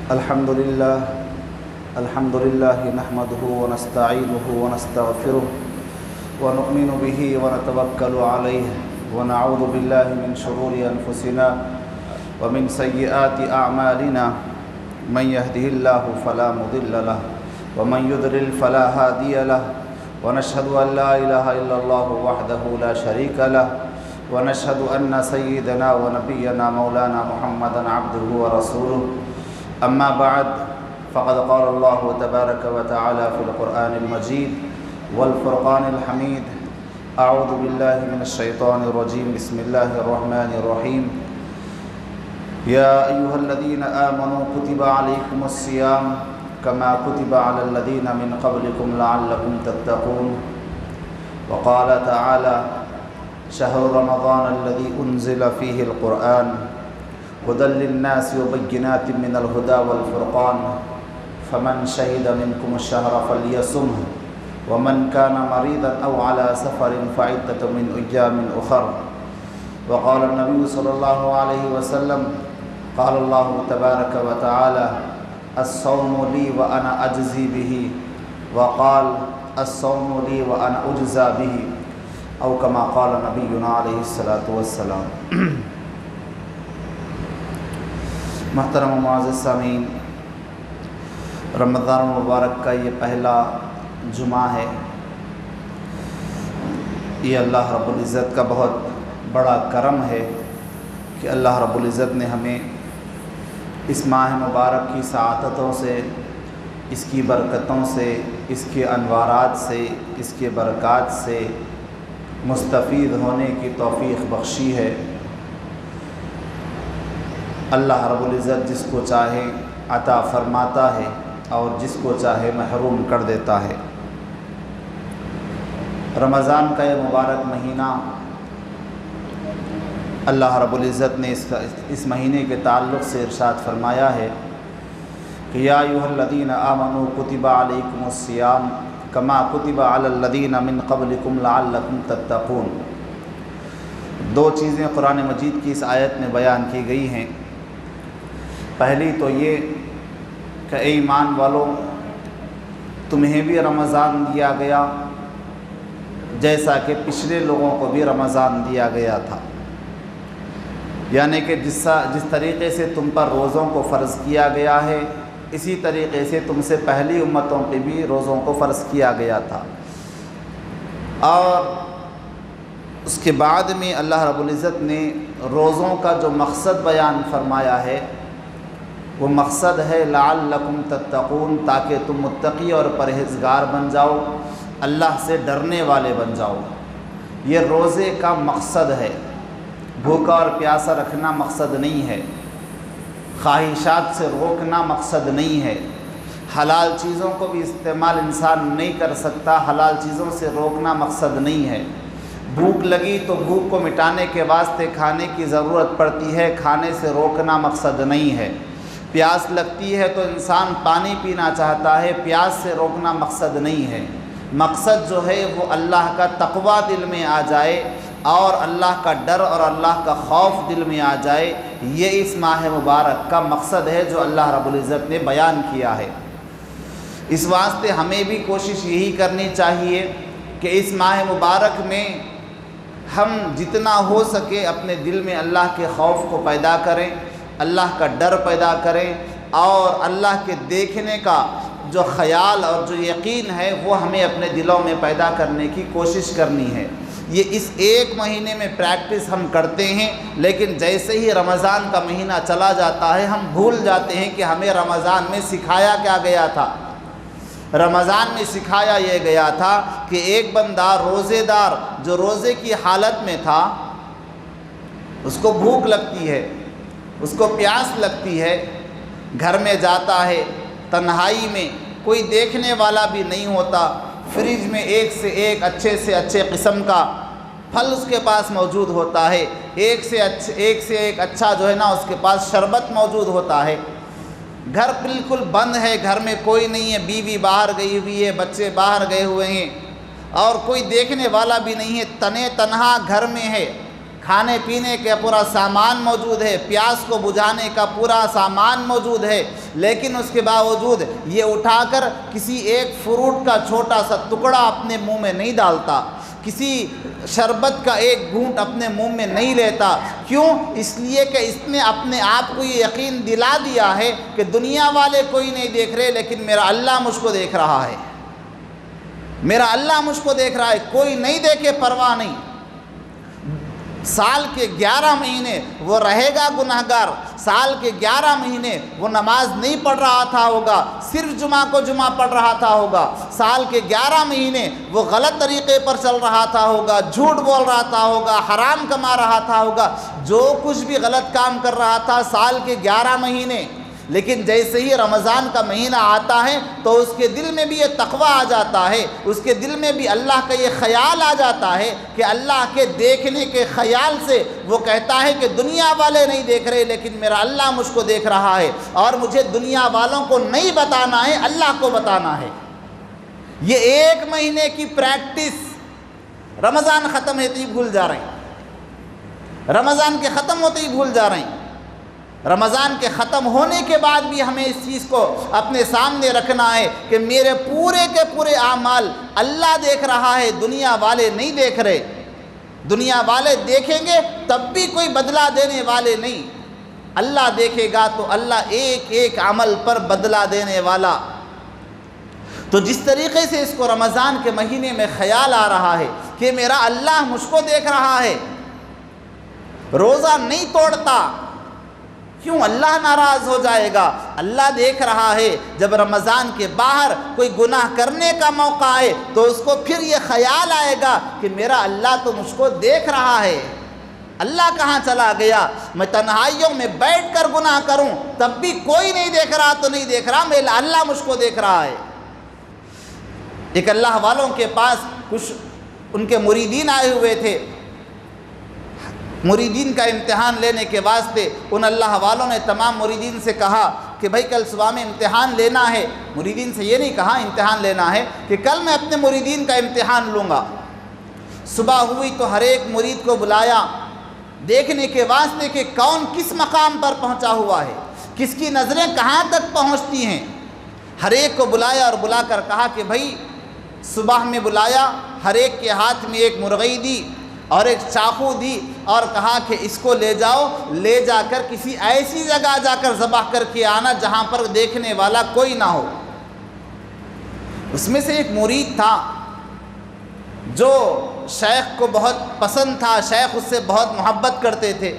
الحمد لله نحمده ونستعينه ونستغفره ونؤمن به ونتوكل عليه ونعوذ بالله من شرور أنفسنا ومن سيئات أعمالنا من يهده الله فلا مضل له ومن يضلل فلا هادي له ونشهد أن لا إله إلا الله وحده لا شريك له ونشهد أن سيدنا ونبينا مولانا محمدا عبده ورسوله أما بعد فقد قال الله تبارك وتعالى في القرآن المجيد والفرقان الحميد أعوذ بالله من الشيطان الرجيم بسم الله الرحمن الرحيم يا أيها الذين آمنوا كتب عليكم الصيام كما كتب على الذين من قبلكم لعلكم تتقون وقال تعالى شهر رمضان الذي أنزل فيه القرآن هدى للناس وبينات من الهدى والفرقان فمن شهد منكم الشهر فليصمه ومن كان مريضا أو على سفر فعدة من أيام أخر وقال النبي صلى الله عليه وسلم قال الله تبارك وتعالى الصوم لي وأنا أجزي به وقال الصوم لي وأنا أجزى به او كما قال نبینا علیہ الصلوۃ والسلام۔ محترم و معزز سامعین، رمضان المبارک کا یہ پہلا جمعہ ہے۔ یہ اللہ رب العزت کا بہت بڑا کرم ہے کہ اللہ رب العزت نے ہمیں اس ماہ مبارک کی سعادتوں سے، اس کی برکتوں سے، اس کے انوارات سے، اس کے برکات سے مستفید ہونے کی توفیق بخشی ہے۔ اللہ رب العزت جس کو چاہے عطا فرماتا ہے اور جس کو چاہے محروم کر دیتا ہے۔ رمضان کا یہ مبارک مہینہ اللہ رب العزت نے اس مہینے کے تعلق سے ارشاد فرمایا ہے کہ یا ایھا الذین آمنوا کتب علیکم الصیام کما کتب علی الذین من قبلکم لعلکم تتقون۔ دو چیزیں قرآن مجید کی اس آیت میں بیان کی گئی ہیں۔ پہلی تو یہ کہ اے ایمان والو، تمہیں بھی رمضان دیا گیا جیسا کہ پچھلے لوگوں کو بھی رمضان دیا گیا تھا، یعنی کہ جس طریقے سے تم پر روزوں کو فرض کیا گیا ہے اسی طریقے سے تم سے پہلی امتوں پہ بھی روزوں کو فرض کیا گیا تھا۔ اور اس کے بعد میں اللہ رب العزت نے روزوں کا جو مقصد بیان فرمایا ہے وہ مقصد ہے لعلکم تتقون، تاکہ تم متقی اور پرہیزگار بن جاؤ، اللہ سے ڈرنے والے بن جاؤ۔ یہ روزے کا مقصد ہے۔ بھوکا اور پیاسا رکھنا مقصد نہیں ہے، خواہشات سے روکنا مقصد نہیں ہے، حلال چیزوں کو بھی استعمال انسان نہیں کر سکتا، حلال چیزوں سے روکنا مقصد نہیں ہے۔ بھوک لگی تو بھوک کو مٹانے کے واسطے کھانے کی ضرورت پڑتی ہے، کھانے سے روکنا مقصد نہیں ہے۔ پیاس لگتی ہے تو انسان پانی پینا چاہتا ہے، پیاس سے روکنا مقصد نہیں ہے۔ مقصد جو ہے وہ اللہ کا تقوی دل میں آ جائے اور اللہ کا ڈر اور اللہ کا خوف دل میں آ جائے، یہ اس ماہ مبارک کا مقصد ہے جو اللہ رب العزت نے بیان کیا ہے۔ اس واسطے ہمیں بھی کوشش یہی کرنی چاہیے کہ اس ماہ مبارک میں ہم جتنا ہو سکے اپنے دل میں اللہ کے خوف کو پیدا کریں، اللہ کا ڈر پیدا کریں، اور اللہ کے دیکھنے کا جو خیال اور جو یقین ہے وہ ہمیں اپنے دلوں میں پیدا کرنے کی کوشش کرنی ہے۔ یہ اس ایک مہینے میں پریکٹس ہم کرتے ہیں، لیکن جیسے ہی رمضان کا مہینہ چلا جاتا ہے ہم بھول جاتے ہیں کہ ہمیں رمضان میں سکھایا کیا گیا تھا۔ رمضان میں سکھایا یہ گیا تھا کہ ایک بندہ روزے دار جو روزے کی حالت میں تھا، اس کو بھوک لگتی ہے، اس کو پیاس لگتی ہے، گھر میں جاتا ہے، تنہائی میں کوئی دیکھنے والا بھی نہیں ہوتا، فریج میں ایک سے اچھے قسم کا پھل اس کے پاس موجود ہوتا ہے، ایک سے ایک اچھا جو ہے نا اس کے پاس شربت موجود ہوتا ہے، گھر بالکل بند ہے، گھر میں کوئی نہیں ہے، بیوی باہر گئی ہوئی ہے، بچے باہر گئے ہوئے ہیں اور کوئی دیکھنے والا بھی نہیں ہے، تنہا گھر میں ہے، کھانے پینے کا پورا سامان موجود ہے، پیاس کو بجھانے کا پورا سامان موجود ہے، لیکن اس کے باوجود یہ اٹھا کر کسی ایک فروٹ کا چھوٹا سا ٹکڑا اپنے منہ میں نہیں ڈالتا، کسی شربت کا ایک گھونٹ اپنے منہ میں نہیں لیتا۔ کیوں؟ اس لیے کہ اس نے اپنے آپ کو یہ یقین دلا دیا ہے کہ دنیا والے کوئی نہیں دیکھ رہے، لیکن میرا اللہ مجھ کو دیکھ رہا ہے، میرا اللہ مجھ کو دیکھ رہا ہے، کوئی نہیں دیکھے پرواہ نہیں۔ سال کے 11 مہینے وہ رہے گا گناہگار، سال کے 11 مہینے وہ نماز نہیں پڑھ رہا تھا ہوگا، صرف جمعہ کو جمعہ پڑھ رہا تھا ہوگا، سال کے 11 مہینے وہ غلط طریقے پر چل رہا تھا ہوگا، جھوٹ بول رہا تھا ہوگا، حرام کما رہا تھا ہوگا، جو کچھ بھی غلط کام کر رہا تھا سال کے 11 مہینے۔ لیکن جیسے ہی رمضان کا مہینہ آتا ہے تو اس کے دل میں بھی یہ تقوی آ جاتا ہے، اس کے دل میں بھی اللہ کا یہ خیال آ جاتا ہے کہ اللہ کے دیکھنے کے خیال سے وہ کہتا ہے کہ دنیا والے نہیں دیکھ رہے لیکن میرا اللہ مجھ کو دیکھ رہا ہے، اور مجھے دنیا والوں کو نہیں بتانا ہے، اللہ کو بتانا ہے۔ یہ 1 مہینے کی پریکٹس رمضان ختم ہوتے ہی بھول جا رہے ہیں، رمضان کے ختم ہوتے ہی بھول جا رہے ہیں۔ رمضان کے ختم ہونے کے بعد بھی ہمیں اس چیز کو اپنے سامنے رکھنا ہے کہ میرے پورے کے پورے اعمال اللہ دیکھ رہا ہے، دنیا والے نہیں دیکھ رہے۔ دنیا والے دیکھیں گے تب بھی کوئی بدلہ دینے والے نہیں، اللہ دیکھے گا تو اللہ ایک ایک عمل پر بدلہ دینے والا۔ تو جس طریقے سے اس کو رمضان کے مہینے میں خیال آ رہا ہے کہ میرا اللہ مجھ کو دیکھ رہا ہے، روزہ نہیں توڑتا، کیوں؟ اللہ ناراض ہو جائے گا، اللہ دیکھ رہا ہے۔ جب رمضان کے باہر کوئی گناہ کرنے کا موقع آئے تو اس کو پھر یہ خیال آئے گا کہ میرا اللہ تو مجھ کو دیکھ رہا ہے، اللہ کہاں چلا گیا؟ میں تنہائیوں میں بیٹھ کر گناہ کروں تب بھی کوئی نہیں دیکھ رہا تو نہیں دیکھ رہا، میرا اللہ مجھ کو دیکھ رہا ہے۔ ایک اللہ والوں کے پاس کچھ ان کے مریدین آئے ہوئے تھے، مریدین کا امتحان لینے کے واسطے ان اللہ والوں نے تمام مریدین سے کہا کہ بھائی کل صبح میں امتحان لینا ہے۔ مریدین سے یہ نہیں کہا امتحان لینا ہے کہ کل میں اپنے مریدین کا امتحان لوں گا۔ صبح ہوئی تو ہر ایک مرید کو بلایا دیکھنے کے واسطے کہ کون کس مقام پر پہنچا ہوا ہے، کس کی نظریں کہاں تک پہنچتی ہیں۔ ہر ایک کو بلایا اور بلا کر کہا کہ بھائی صبح میں بلایا، ہر ایک کے ہاتھ میں ایک مرغی دی اور ایک چاقو دی اور کہا کہ اس کو لے جاؤ، لے جا کر کسی ایسی جگہ جا کر ذبح کر کے آنا جہاں پر دیکھنے والا کوئی نہ ہو۔ اس میں سے ایک مرید تھا جو شیخ کو بہت پسند تھا، شیخ اس سے بہت محبت کرتے تھے۔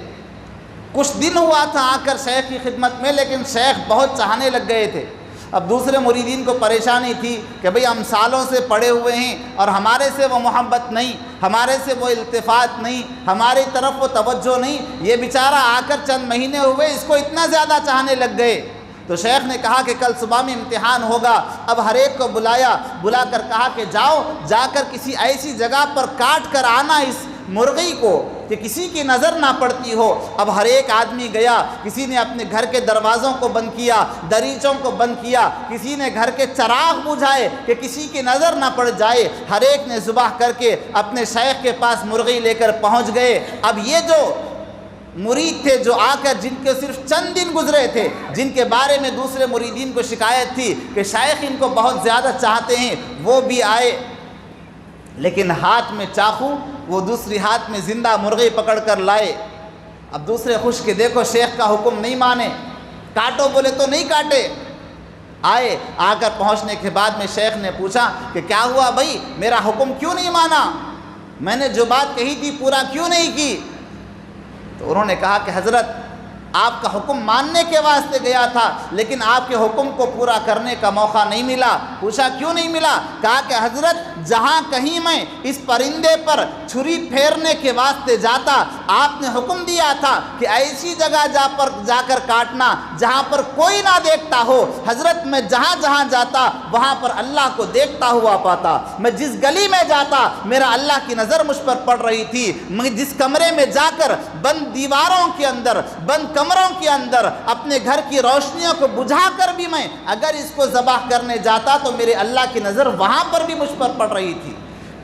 کچھ دن ہوا تھا آ کر شیخ کی خدمت میں، لیکن شیخ بہت چاہنے لگ گئے تھے۔ اب دوسرے مریدین کو پریشانی تھی کہ بھئی ہم سالوں سے پڑے ہوئے ہیں اور ہمارے سے وہ محبت نہیں، ہمارے سے وہ التفات نہیں، ہماری طرف وہ توجہ نہیں، یہ بیچارہ آ کر چند مہینے ہوئے اس کو اتنا زیادہ چاہنے لگ گئے۔ تو شیخ نے کہا کہ کل صبح میں امتحان ہوگا۔ اب ہر ایک کو بلایا، بلا کر کہا کہ جاؤ، جا کر کسی ایسی جگہ پر کاٹ کر آنا اس مرغی کو کہ کسی کی نظر نہ پڑتی ہو۔ اب ہر ایک آدمی گیا، کسی نے اپنے گھر کے دروازوں کو بند کیا، دریچوں کو بند کیا، کسی نے گھر کے چراغ بجھائے کہ کسی کی نظر نہ پڑ جائے۔ ہر ایک نے ذبح کر کے اپنے شیخ کے پاس مرغی لے کر پہنچ گئے۔ اب یہ جو مرید تھے جو آ کر جن کے صرف چند دن گزرے تھے، جن کے بارے میں دوسرے مریدین کو شکایت تھی کہ شیخ ان کو بہت زیادہ چاہتے ہیں، وہ بھی آئے، لیکن ہاتھ میں چاقو، وہ دوسری ہاتھ میں زندہ مرغی پکڑ کر لائے۔ اب دوسرے خوش کہ دیکھو شیخ کا حکم نہیں مانے، کاٹو بولے تو نہیں کاٹے۔ آئے، آ کر پہنچنے کے بعد میں شیخ نے پوچھا کہ کیا ہوا بھائی، میرا حکم کیوں نہیں مانا، میں نے جو بات کہی تھی پورا کیوں نہیں کی؟ تو انہوں نے کہا کہ حضرت آپ کا حکم ماننے کے واسطے گیا تھا، لیکن آپ کے حکم کو پورا کرنے کا موقع نہیں ملا۔ پوچھا کیوں نہیں ملا؟ کہا کہ حضرت جہاں کہیں میں اس پرندے پر چھری پھیرنے کے واسطے جاتا، آپ نے حکم دیا تھا کہ ایسی جگہ جا کر کاٹنا جہاں پر کوئی نہ دیکھتا ہو۔ حضرت میں جہاں جہاں جاتا وہاں پر اللہ کو دیکھتا ہوا پاتا، میں جس گلی میں جاتا میرا اللہ کی نظر مجھ پر پڑ رہی تھی، میں جس کمرے میں جا کر بند دیواروں کے اندر، بند کمروں کے اندر اپنے گھر کی روشنیوں کو بجھا کر بھی میں اگر اس کو ذبح کرنے جاتا تو میرے اللہ کی نظر وہاں پر بھی مجھ پر پڑ رہی تھی،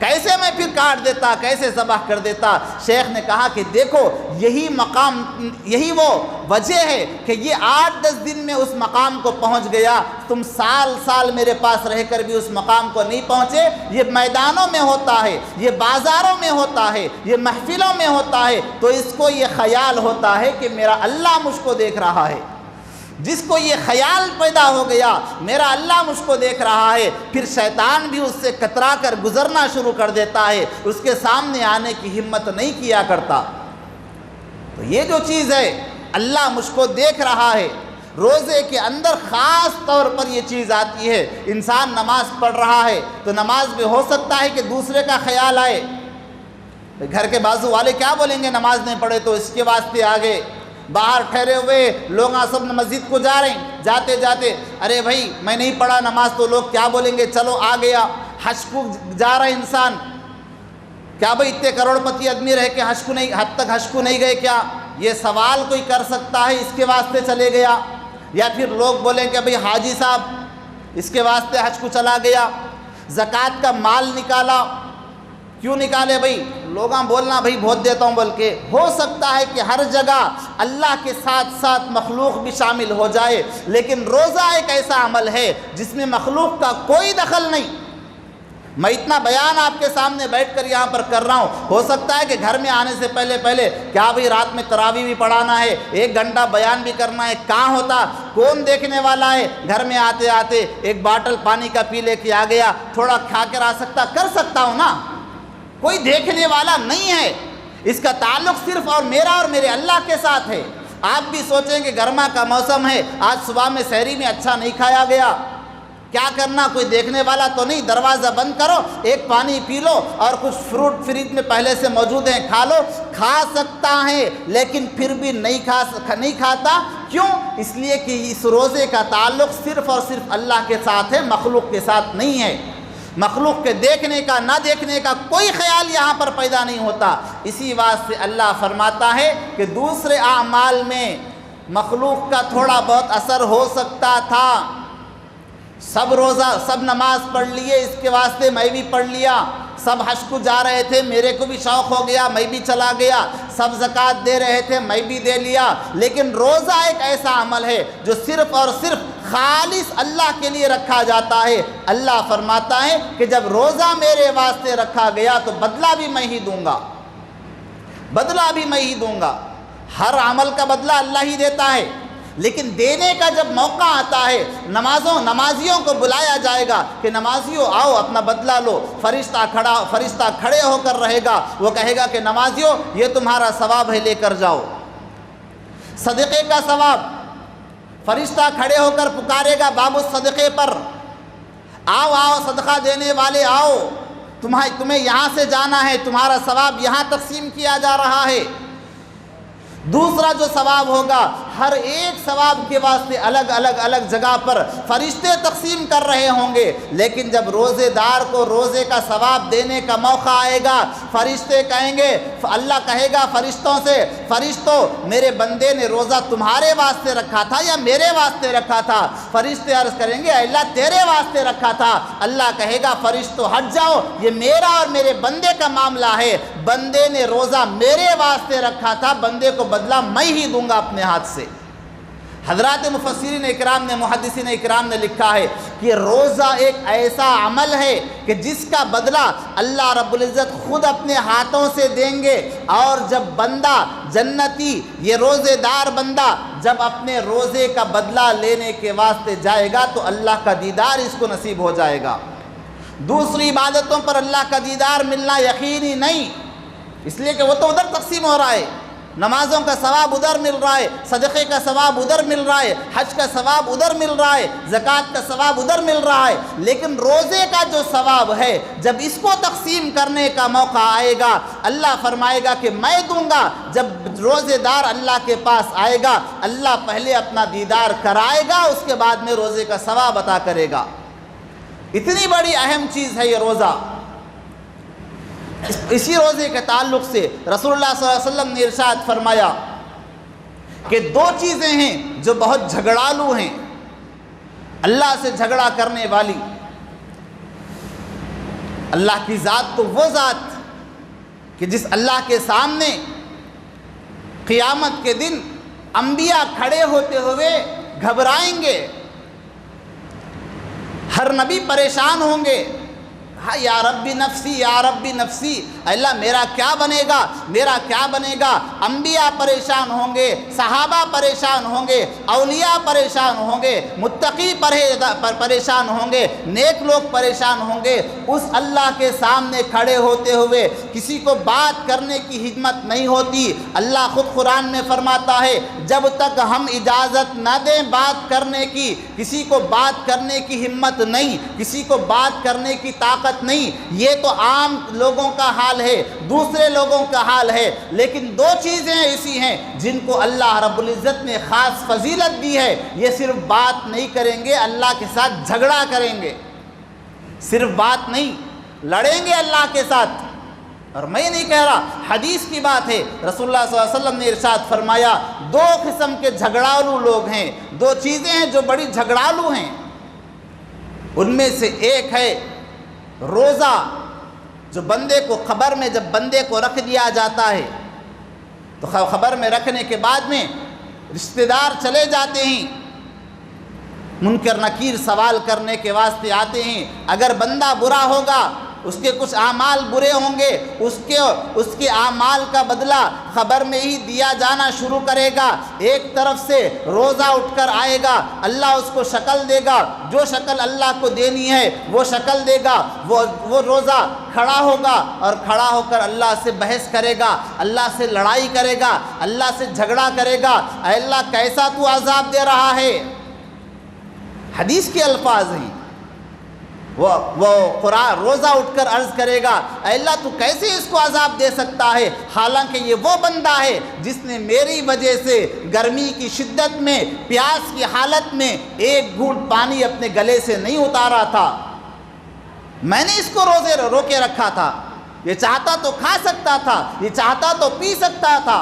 کیسے میں پھر کاٹ دیتا، کیسے ذبح کر دیتا؟ شیخ نے کہا کہ دیکھو یہی مقام، یہی وہ وجہ ہے کہ یہ 8-10 دن میں اس مقام کو پہنچ گیا، تم سال سال میرے پاس رہ کر بھی اس مقام کو نہیں پہنچے۔ یہ میدانوں میں ہوتا ہے، یہ بازاروں میں ہوتا ہے، یہ محفلوں میں ہوتا ہے، تو اس کو یہ خیال ہوتا ہے کہ میرا اللہ مجھ کو دیکھ رہا ہے۔ جس کو یہ خیال پیدا ہو گیا میرا اللہ مجھ کو دیکھ رہا ہے، پھر شیطان بھی اس سے کترا کر گزرنا شروع کر دیتا ہے، اس کے سامنے آنے کی ہمت نہیں کیا کرتا۔ تو یہ جو چیز ہے اللہ مجھ کو دیکھ رہا ہے، روزے کے اندر خاص طور پر یہ چیز آتی ہے۔ انسان نماز پڑھ رہا ہے تو نماز میں ہو سکتا ہے کہ دوسرے کا خیال آئے، گھر کے بازو والے کیا بولیں گے نماز نہیں پڑھے، تو اس کے واسطے آگے باہر ٹھہرے ہوئے لوگ سب مسجد کو جا رہے ہیں، جاتے جاتے ارے بھائی میں نہیں پڑھا نماز تو لوگ کیا بولیں گے، چلو آ گیا۔ حج کو جا رہا ہے انسان، کیا بھائی اتنے کروڑ پتی آدمی رہ کے حج تک حج کو نہیں گئے کیا، یہ سوال کوئی کر سکتا ہے، اس کے واسطے چلے گیا۔ یا پھر لوگ بولیں کہ بھئی حاجی صاحب اس کے واسطے حج کو چلا گیا۔ زکوٰۃ کا مال نکالا، کیوں نکالے بھئی، لوگاں بولنا بھئی بہت دیتا ہوں، بلکہ ہو سکتا ہے کہ ہر جگہ اللہ کے ساتھ ساتھ مخلوق بھی شامل ہو جائے، لیکن روزہ ایک ایسا عمل ہے جس میں مخلوق کا کوئی دخل نہیں۔ میں اتنا بیان آپ کے سامنے بیٹھ کر یہاں پر کر رہا ہوں، ہو سکتا ہے کہ گھر میں آنے سے پہلے کیا بھئی رات میں تراویح بھی پڑھانا ہے، 1 گھنٹہ بیان بھی کرنا ہے، کہاں ہوتا، کون دیکھنے والا ہے، گھر میں آتے آتے ایک باٹل پانی کا پی لے کے آ گیا، تھوڑا کھا کر آ سکتا، کر سکتا ہوں نا، کوئی دیکھنے والا نہیں ہے۔ اس کا تعلق صرف اور میرے اللہ کے ساتھ ہے۔ آپ بھی سوچیں کہ گرما کا موسم ہے، آج صبح میں سحری میں اچھا نہیں کھایا گیا، کیا کرنا، کوئی دیکھنے والا تو نہیں، دروازہ بند کرو، ایک پانی پی لو اور کچھ فروٹ فریج میں پہلے سے موجود ہیں کھا لو، کھا سکتا ہے لیکن پھر بھی نہیں کھاتا، کیوں؟ اس لیے کہ اس روزے کا تعلق صرف اور صرف اللہ کے ساتھ ہے، مخلوق کے ساتھ نہیں ہے۔ مخلوق کے دیکھنے کا نہ دیکھنے کا کوئی خیال یہاں پر پیدا نہیں ہوتا۔ اسی واسطے اللہ فرماتا ہے کہ دوسرے اعمال میں مخلوق کا تھوڑا بہت اثر ہو سکتا تھا، سب نماز پڑھ لیے، اس کے واسطے میں بھی پڑھ لیا، سب حج کو جا رہے تھے میرے کو بھی شوق ہو گیا میں بھی چلا گیا، سب زکوٰۃ دے رہے تھے میں بھی دے لیا، لیکن روزہ ایک ایسا عمل ہے جو صرف اور صرف خالص اللہ کے لیے رکھا جاتا ہے۔ اللہ فرماتا ہے کہ جب روزہ میرے واسطے رکھا گیا تو بدلہ بھی میں ہی دوں گا، بدلہ بھی میں ہی دوں گا۔ ہر عمل کا بدلہ اللہ ہی دیتا ہے، لیکن دینے کا جب موقع آتا ہے نمازیوں کو بلایا جائے گا کہ نمازیوں آؤ اپنا بدلہ لو، فرشتہ کھڑے ہو کر رہے گا، وہ کہے گا کہ نمازیوں یہ تمہارا ثواب ہے، لے کر جاؤ۔ صدقے کا ثواب، فرشتہ کھڑے ہو کر پکارے گا باب الصدقے پر، آؤ آؤ صدقہ دینے والے آؤ، تمہیں یہاں سے جانا ہے، تمہارا ثواب یہاں تقسیم کیا جا رہا ہے۔ دوسرا جو ثواب ہوگا، ہر ایک ثواب کے واسطے الگ جگہ پر فرشتے تقسیم کر رہے ہوں گے، لیکن جب روزے دار کو روزے کا ثواب دینے کا موقع آئے گا، فرشتے کہیں گے، اللہ کہے گا فرشتوں سے، فرشتوں میرے بندے نے روزہ تمہارے واسطے رکھا تھا یا میرے واسطے رکھا تھا؟ فرشتے عرض کریں گے اللہ تیرے واسطے رکھا تھا۔ اللہ کہے گا فرشتوں ہٹ جاؤ، یہ میرا اور میرے بندے کا معاملہ ہے، بندے نے روزہ میرے واسطے رکھا تھا، بندے کو بدلہ میں ہی دوں گا اپنے ہاتھ سے۔ حضرات مفسرین اکرام نے، محدثین اکرام نے لکھا ہے کہ روزہ ایک ایسا عمل ہے کہ جس کا بدلہ اللہ رب العزت خود اپنے ہاتھوں سے دیں گے، اور جب بندہ جنتی، یہ روزے دار بندہ جب اپنے روزے کا بدلہ لینے کے واسطے جائے گا تو اللہ کا دیدار اس کو نصیب ہو جائے گا۔ دوسری عبادتوں پر اللہ کا دیدار ملنا یقینی نہیں، اس لیے کہ وہ تو ادھر تقسیم ہو رہا ہے، نمازوں کا ثواب ادھر مل رہا ہے، صدقے کا ثواب ادھر مل رہا ہے، حج کا ثواب ادھر مل رہا ہے، زکوٰۃ کا ثواب ادھر مل رہا ہے، لیکن روزے کا جو ثواب ہے جب اس کو تقسیم کرنے کا موقع آئے گا، اللہ فرمائے گا کہ میں دوں گا۔ جب روزے دار اللہ کے پاس آئے گا، اللہ پہلے اپنا دیدار کرائے گا، اس کے بعد میں روزے کا ثواب عطا کرے گا۔ اتنی بڑی اہم چیز ہے یہ روزہ۔ اسی روزے کے تعلق سے رسول اللہ صلی اللہ علیہ وسلم نے ارشاد فرمایا کہ 2 چیزیں ہیں جو بہت جھگڑالو ہیں، اللہ سے جھگڑا کرنے والی۔ اللہ کی ذات تو وہ ذات کہ جس اللہ کے سامنے قیامت کے دن انبیاء کھڑے ہوتے ہوئے گھبرائیں گے، ہر نبی پریشان ہوں گے، ہاں یا ربی نفسی یا ربی نفسی، اللہ میرا کیا بنے گا، میرا کیا بنے گا۔ انبیاء پریشان ہوں گے، صحابہ پریشان ہوں گے، اولیاء پریشان ہوں گے، متقی پریشان ہوں گے، نیک لوگ پریشان ہوں گے۔ اس اللہ کے سامنے کھڑے ہوتے ہوئے کسی کو بات کرنے کی ہمت نہیں ہوتی۔ اللہ خود قرآن میں فرماتا ہے جب تک ہم اجازت نہ دیں بات کرنے کی، کسی کو بات کرنے کی ہمت نہیں، کسی کو بات کرنے کی طاقت نہیں۔ یہ تو عام لوگوں کا حال ہے، دوسرے لوگوں کا حال ہے، لیکن دو چیزیں ایسی ہیں جن کو اللہ رب العزت نے خاص فضیلت دی ہے۔ یہ صرف بات نہیں کریں گے، اللہ کے ساتھ جھگڑا کریں گے، صرف بات نہیں، لڑیں گے اللہ کے ساتھ۔ اور میں نہیں کہہ رہا، حدیث کی بات ہے، رسول اللہ صلی اللہ علیہ وسلم نے ارشاد فرمایا دو قسم کے جھگڑالو لوگ ہیں، دو چیزیں ہیں جو بڑی جھگڑالو ہیں۔ ان میں سے ایک ہے روزہ، جو بندے کو قبر میں جب بندے کو رکھ دیا جاتا ہے تو قبر میں رکھنے کے بعد میں رشتہ دار چلے جاتے ہیں، منکر نکیر سوال کرنے کے واسطے آتے ہیں۔ اگر بندہ برا ہوگا، اس کے کچھ اعمال برے ہوں گے، اس کے اعمال کا بدلہ خبر میں ہی دیا جانا شروع کرے گا۔ ایک طرف سے روزہ اٹھ کر آئے گا، اللہ اس کو شکل دے گا، جو شکل اللہ کو دینی ہے وہ شکل دے گا۔ وہ روزہ کھڑا ہوگا اور کھڑا ہو کر اللہ سے بحث کرے گا، اللہ سے لڑائی کرے گا، اللہ سے جھگڑا کرے گا، اے اللہ کیسا تو عذاب دے رہا ہے۔ حدیث کے الفاظ ہیں، وہ قرآن روزہ اٹھ کر عرض کرے گا اے اللہ تو کیسے اس کو عذاب دے سکتا ہے، حالانکہ یہ وہ بندہ ہے جس نے میری وجہ سے گرمی کی شدت میں، پیاس کی حالت میں ایک گھونٹ پانی اپنے گلے سے نہیں اتارا تھا، میں نے اس کو روکے رکھا تھا۔ یہ چاہتا تو کھا سکتا تھا، یہ چاہتا تو پی سکتا تھا،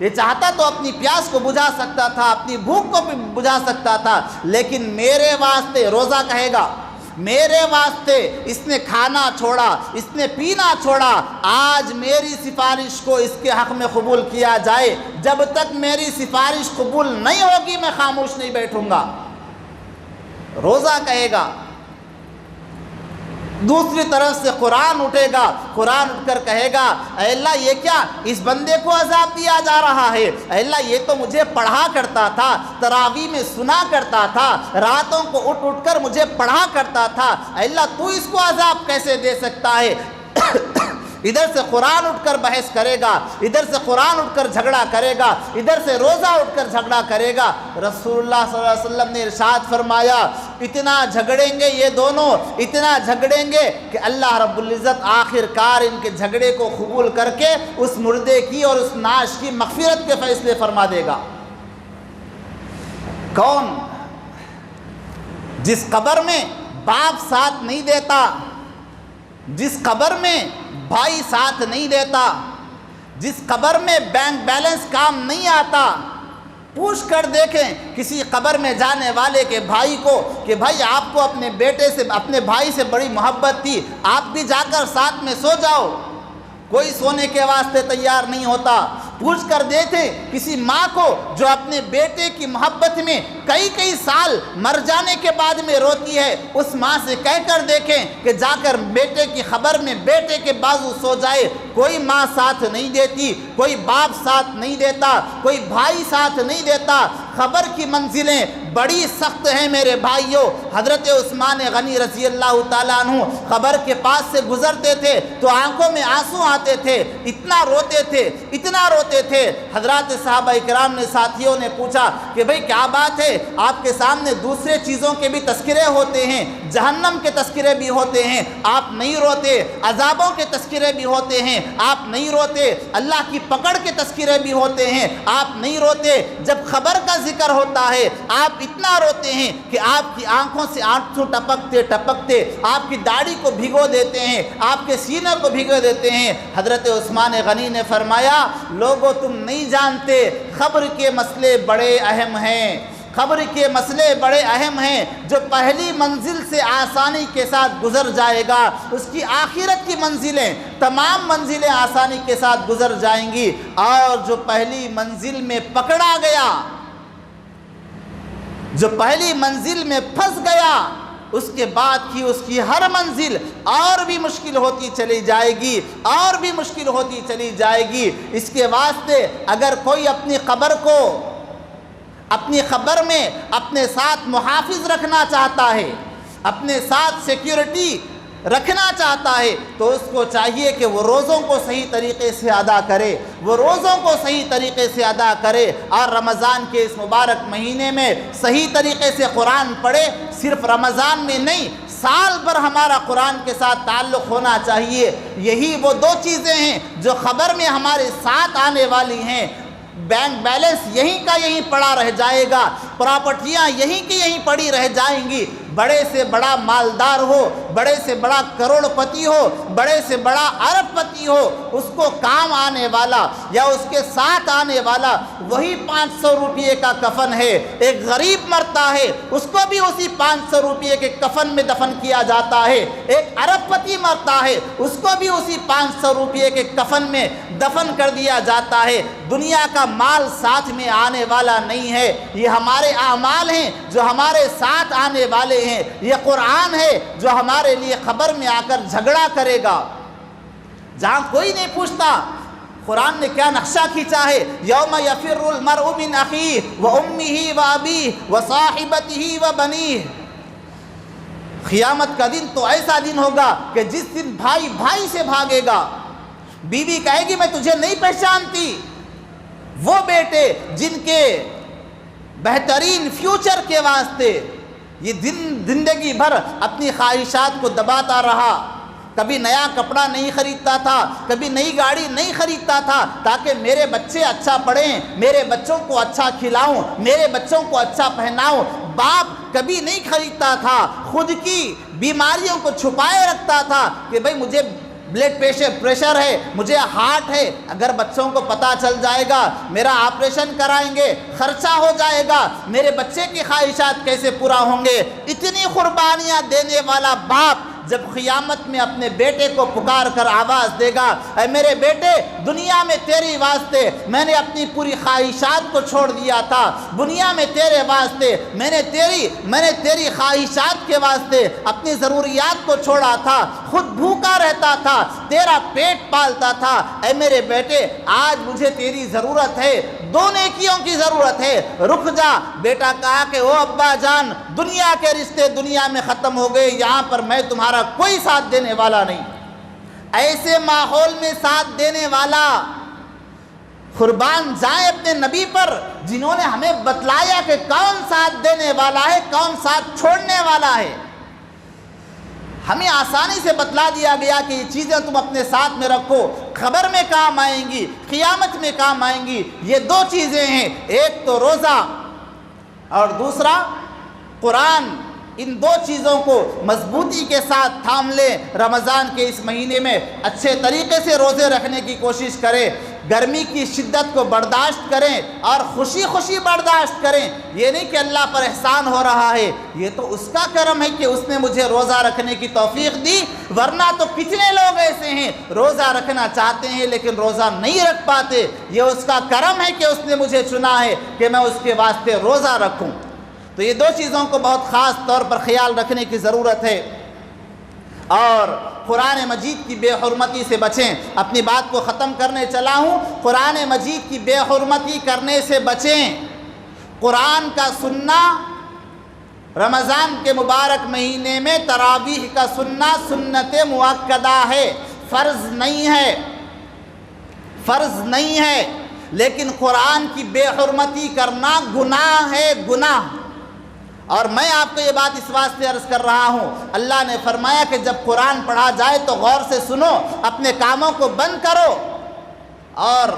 یہ چاہتا تو اپنی پیاس کو بجھا سکتا تھا، اپنی بھوک کو بجھا سکتا تھا، لیکن میرے واسطے روزہ کہے گا، میرے واسطے اس نے کھانا چھوڑا، اس نے پینا چھوڑا، آج میری سفارش کو اس کے حق میں قبول کیا جائے، جب تک میری سفارش قبول نہیں ہوگی میں خاموش نہیں بیٹھوں گا، روزہ کہے گا۔ دوسری طرف سے قرآن اٹھے گا، قرآن اٹھ کر کہے گا اے اللہ یہ کیا اس بندے کو عذاب دیا جا رہا ہے، اے اللہ یہ تو مجھے پڑھا کرتا تھا، تراویح میں سنا کرتا تھا، راتوں کو اٹھ کر مجھے پڑھا کرتا تھا، اے اللہ تو اس کو عذاب کیسے دے سکتا ہے۔ ادھر سے قرآن اٹھ کر بحث کرے گا، ادھر سے قرآن اٹھ کر جھگڑا کرے گا، ادھر سے روزہ اٹھ کر جھگڑا کرے گا۔ رسول اللہ صلی اللہ علیہ وسلم نے ارشاد فرمایا اتنا جھگڑیں گے یہ دونوں، اتنا جھگڑیں گے کہ اللہ رب العزت آخر کار ان کے جھگڑے کو قبول کر کے اس مردے کی اور اس نعش کی مغفرت کے فیصلے فرما دے گا۔ کون؟ جس قبر میں باپ ساتھ نہیں دیتا، جس قبر میں بھائی ساتھ نہیں دیتا، جس قبر میں بینک بیلنس کام نہیں آتا۔ پوچھ کر دیکھیں کسی قبر میں جانے والے کے بھائی کو کہ بھائی آپ کو اپنے بیٹے سے، اپنے بھائی سے بڑی محبت تھی، آپ بھی جا کر ساتھ میں سو جاؤ، کوئی سونے کے واسطے تیار نہیں ہوتا۔ پوچھ کر دیکھیں کسی ماں کو جو اپنے بیٹے کی محبت میں کئی سال مر جانے کے بعد میں روتی ہے، اس ماں سے کہہ کر دیکھیں کہ جا کر بیٹے کی خبر میں بیٹے کے بازو سو جائے، کوئی ماں ساتھ نہیں دیتی، کوئی باپ ساتھ نہیں دیتا، کوئی بھائی ساتھ نہیں دیتا۔ خبر کی منزلیں بڑی سخت ہیں میرے بھائیوں۔ حضرت عثمان غنی رضی اللہ تعالیٰ عنہ قبر کے پاس سے گزرتے تھے تو آنکھوں میں آنسو آتے تھے، اتنا روتے تھے، اتنا روتے تھے۔ حضرات صحابہ کرام نے، ساتھیوں نے پوچھا کہ بھئی کیا بات ہے، آپ کے سامنے دوسرے چیزوں کے بھی تذکرے ہوتے ہیں، جہنم کے تذکرے بھی ہوتے ہیں، آپ نہیں روتے، عذابوں کے تذکرے بھی ہوتے ہیں، آپ نہیں روتے، اللہ کی پکڑ کے تذکرے بھی ہوتے ہیں، آپ نہیں روتے، جب خبر کا ذکر ہوتا ہے آپ اتنا روتے ہیں کہ آپ کی آنکھوں سے آنسو ٹپکتے ٹپکتے آپ کی داڑھی کو بھگو دیتے ہیں، آپ کے سینے کو بھگو دیتے ہیں۔ حضرت عثمان غنی نے فرمایا لوگوں تم نہیں جانتے، قبر کے مسئلے بڑے اہم ہیں، قبر کے مسئلے بڑے اہم ہیں۔ جو پہلی منزل سے آسانی کے ساتھ گزر جائے گا اس کی آخرت کی منزلیں تمام منزلیں آسانی کے ساتھ گزر جائیں گی، اور جو پہلی منزل میں پکڑا گیا، جو پہلی منزل میں پھنس گیا، اس کے بعد کی اس کی ہر منزل اور بھی مشکل ہوتی چلی جائے گی، اور بھی مشکل ہوتی چلی جائے گی۔ اس کے واسطے اگر کوئی اپنی قبر کو، اپنی قبر میں اپنے ساتھ محافظ رکھنا چاہتا ہے، اپنے ساتھ سیکیورٹی رکھنا چاہتا ہے، تو اس کو چاہیے کہ وہ روزوں کو صحیح طریقے سے ادا کرے، وہ روزوں کو صحیح طریقے سے ادا کرے، اور رمضان کے اس مبارک مہینے میں صحیح طریقے سے قرآن پڑھے۔ صرف رمضان میں نہیں، سال بھر ہمارا قرآن کے ساتھ تعلق ہونا چاہیے۔ یہی وہ دو چیزیں ہیں جو خبر میں ہمارے ساتھ آنے والی ہیں۔ بینک بیلنس یہیں کا یہیں پڑا رہ جائے گا، پراپرٹیاں یہیں کی یہیں پڑی رہ جائیں گی۔ بڑے سے بڑا مالدار ہو، بڑے سے بڑا کروڑ پتی ہو، بڑے سے بڑا ارب پتی ہو، اس کو کام آنے والا یا اس کے ساتھ آنے والا وہی 500 روپئے کا کفن ہے۔ ایک غریب مرتا ہے، اس کو بھی اسی 500 روپئے کے کفن میں دفن کیا جاتا ہے۔ ایک ارب پتی مرتا ہے، اس کو بھی اسی 500 روپئے کے کفن میں دفن کر دیا جاتا ہے۔ دنیا کا مال ساتھ میں آنے والا نہیں ہے، یہ ہمارے اعمال ہیں جو ہمارے ساتھ آنے والے ہیں۔ یہ قرآن ہے جو ہمارے لیے خبر میں آ کر جھگڑا کرے گا، جہاں کوئی نہیں پوچھتا۔ قرآن نے کیا نقشہ کھینچا ہے؟ یوم یفر المرء من اخیہ وامہ وابیہ وصاحبتہ وبنیہ۔ قیامت کا دن تو ایسا دن ہوگا کہ جس دن بھائی بھائی سے بھاگے گا، بیوی کہے گی میں تجھے نہیں پہچانتی، وہ بیٹے جن کے بہترین فیوچر کے واسطے یہ زندگی بھر اپنی خواہشات کو دباتا رہا، کبھی نیا کپڑا نہیں خریدتا تھا، کبھی نئی گاڑی نہیں خریدتا تھا تاکہ میرے بچے اچھا پڑھیں، میرے بچوں کو اچھا کھلاؤں، میرے بچوں کو اچھا پہناؤں۔ باپ کبھی نہیں خریدتا تھا، خود کی بیماریوں کو چھپائے رکھتا تھا کہ بھئی مجھے بلڈ پریشر ہے، مجھے ہارٹ ہے، اگر بچوں کو پتہ چل جائے گا میرا آپریشن کرائیں گے، خرچہ ہو جائے گا، میرے بچے کی خواہشات کیسے پورا ہوں گے۔ اتنی قربانیاں دینے والا باپ جب قیامت میں اپنے بیٹے کو پکار کر آواز دے گا، اے میرے بیٹے دنیا میں تیری واسطے میں نے اپنی پوری خواہشات کو چھوڑ دیا تھا، دنیا میں تیرے واسطے میں نے تیری خواہشات کے واسطے اپنی ضروریات کو چھوڑا تھا، خود بھوکا رہتا تھا، تیرا پیٹ پالتا تھا، اے میرے بیٹے آج مجھے تیری ضرورت ہے، دو نیکیوں کی ضرورت ہے، رک جا۔ بیٹا کہا کہ او ابا جان دنیا کے رشتے دنیا میں ختم ہو گئے، یہاں پر میں تمہارا کوئی ساتھ دینے والا نہیں۔ ایسے ماحول میں ساتھ دینے والا قربان جائیں اپنے نبی پر جنہوں نے ہمیں بتلایا کہ کون ساتھ دینے والا ہے، کون ساتھ چھوڑنے والا ہے۔ ہمیں آسانی سے بتلا دیا گیا کہ یہ چیزیں تم اپنے ساتھ میں رکھو، خبر میں کام آئیں گی، قیامت میں کام آئیں گی۔ یہ دو چیزیں ہیں، ایک تو روزہ اور دوسرا قرآن۔ ان دو چیزوں کو مضبوطی کے ساتھ تھام لیں۔ رمضان کے اس مہینے میں اچھے طریقے سے روزے رکھنے کی کوشش کریں، گرمی کی شدت کو برداشت کریں اور خوشی خوشی برداشت کریں۔ یہ نہیں کہ اللہ پر احسان ہو رہا ہے، یہ تو اس کا کرم ہے کہ اس نے مجھے روزہ رکھنے کی توفیق دی، ورنہ تو کتنے لوگ ایسے ہیں روزہ رکھنا چاہتے ہیں لیکن روزہ نہیں رکھ پاتے۔ یہ اس کا کرم ہے کہ اس نے مجھے چنا ہے کہ میں اس کے واسطے روزہ رکھوں۔ تو یہ دو چیزوں کو بہت خاص طور پر خیال رکھنے کی ضرورت ہے، اور قرآن مجید کی بے حرمتی سے بچیں۔ اپنی بات کو ختم کرنے چلا ہوں، قرآن مجید کی بے حرمتی کرنے سے بچیں۔ قرآن کا سننا رمضان کے مبارک مہینے میں تراویح کا سننا سنت مؤکدہ ہے، فرض نہیں ہے، لیکن قرآن کی بے حرمتی کرنا گناہ ہے، گناہ۔ اور میں آپ کو یہ بات اس واسطے عرض کر رہا ہوں، اللہ نے فرمایا کہ جب قرآن پڑھا جائے تو غور سے سنو، اپنے کاموں کو بند کرو۔ اور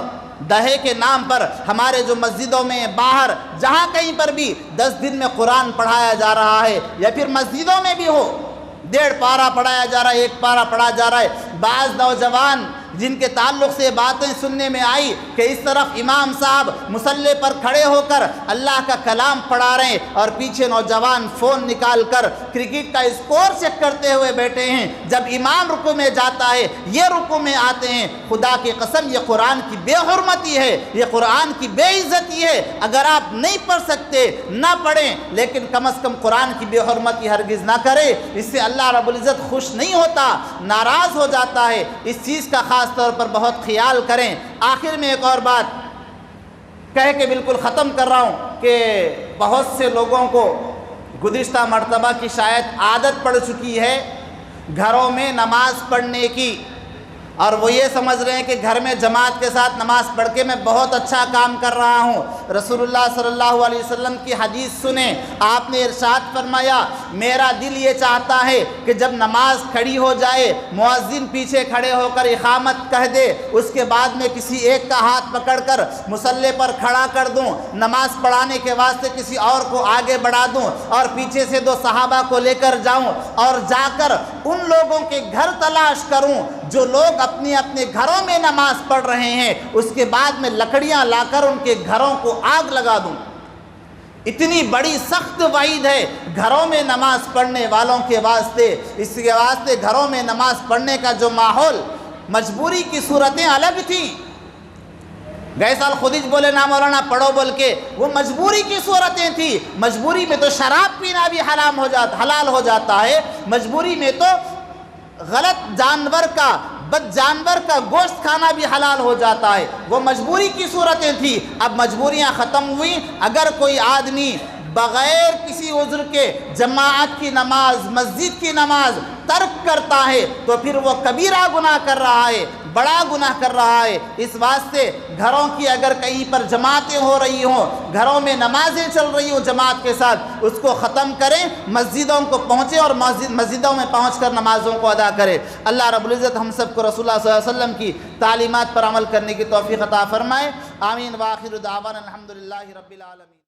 دہے کے نام پر ہمارے جو مسجدوں میں باہر جہاں کہیں پر بھی 10 دن میں قرآن پڑھایا جا رہا ہے، یا پھر مسجدوں میں بھی ہو 1.5 پارہ پڑھایا جا رہا ہے، 1 پارہ پڑھا جا رہا ہے، بعض نوجوان جن کے تعلق سے باتیں سننے میں آئی کہ اس طرف امام صاحب مصلی پر کھڑے ہو کر اللہ کا کلام پڑھا رہے ہیں اور پیچھے نوجوان فون نکال کر کرکٹ کا اسکور چیک کرتے ہوئے بیٹھے ہیں، جب امام رکوع میں جاتا ہے یہ رکوع میں آتے ہیں، خدا کی قسم یہ قرآن کی بے حرمتی ہے، یہ قرآن کی بے عزتی ہے۔ اگر آپ نہیں پڑھ سکتے نہ پڑھیں، لیکن کم از کم قرآن کی بے حرمتی ہرگز نہ کرے، اس سے اللہ رب العزت خوش نہیں ہوتا، ناراض ہو جاتا ہے۔ اس چیز کا خاص طور پر بہت خیال کریں۔ آخر میں ایک اور بات کہہ کے بالکل ختم کر رہا ہوں کہ بہت سے لوگوں کو گزشتہ مرتبہ کی شاید عادت پڑ چکی ہے گھروں میں نماز پڑھنے کی، اور وہ یہ سمجھ رہے ہیں کہ گھر میں جماعت کے ساتھ نماز پڑھ کے میں بہت اچھا کام کر رہا ہوں۔ رسول اللہ صلی اللہ علیہ وسلم کی حدیث سنیں، آپ نے ارشاد فرمایا میرا دل یہ چاہتا ہے کہ جب نماز کھڑی ہو جائے مؤذن پیچھے کھڑے ہو کر اقامت کہہ دے، اس کے بعد میں کسی ایک کا ہاتھ پکڑ کر مصلی پر کھڑا کر دوں، نماز پڑھانے کے واسطے کسی اور کو آگے بڑھا دوں اور پیچھے سے 2 صحابہ کو لے کر جاؤں اور جا کر ان لوگوں کے گھر تلاش کروں جو لوگ اپنے اپنے گھروں میں نماز پڑھ رہے ہیں، اس کے بعد میں لکڑیاں لا کر ان کے گھروں کو آگ لگا دوں۔ اتنی بڑی سخت وعید ہے گھروں میں نماز پڑھنے والوں کے واسطے۔ اس کے واسطے گھروں میں نماز پڑھنے کا جو ماحول، مجبوری کی صورتیں الگ تھیں۔ گئے سال خود ہی بولے نا مولانا پڑھو بول کے، وہ مجبوری کی صورتیں تھیں۔ مجبوری میں تو شراب پینا بھی حلال ہو جاتا ہے، مجبوری میں تو غلط جانور کا، بد جانور کا گوشت کھانا بھی حلال ہو جاتا ہے۔ وہ مجبوری کی صورتیں تھیں، اب مجبوریاں ختم ہوئیں۔ اگر کوئی آدمی بغیر کسی عذر کے جماعت کی نماز، مسجد کی نماز ترک کرتا ہے تو پھر وہ کبیرہ گناہ کر رہا ہے، بڑا گناہ کر رہا ہے۔ اس واسطے گھروں کی اگر کہیں پر جماعتیں ہو رہی ہوں، گھروں میں نمازیں چل رہی ہوں جماعت کے ساتھ، اس کو ختم کریں، مسجدوں کو پہنچیں اور مسجدوں میں پہنچ کر نمازوں کو ادا کریں۔ اللہ رب العزت ہم سب کو رسول اللہ صلی اللہ علیہ وسلم کی تعلیمات پر عمل کرنے کی توفیق عطا فرمائے۔ آمین۔ وآخر دعوانا الحمدللہ رب العالمین۔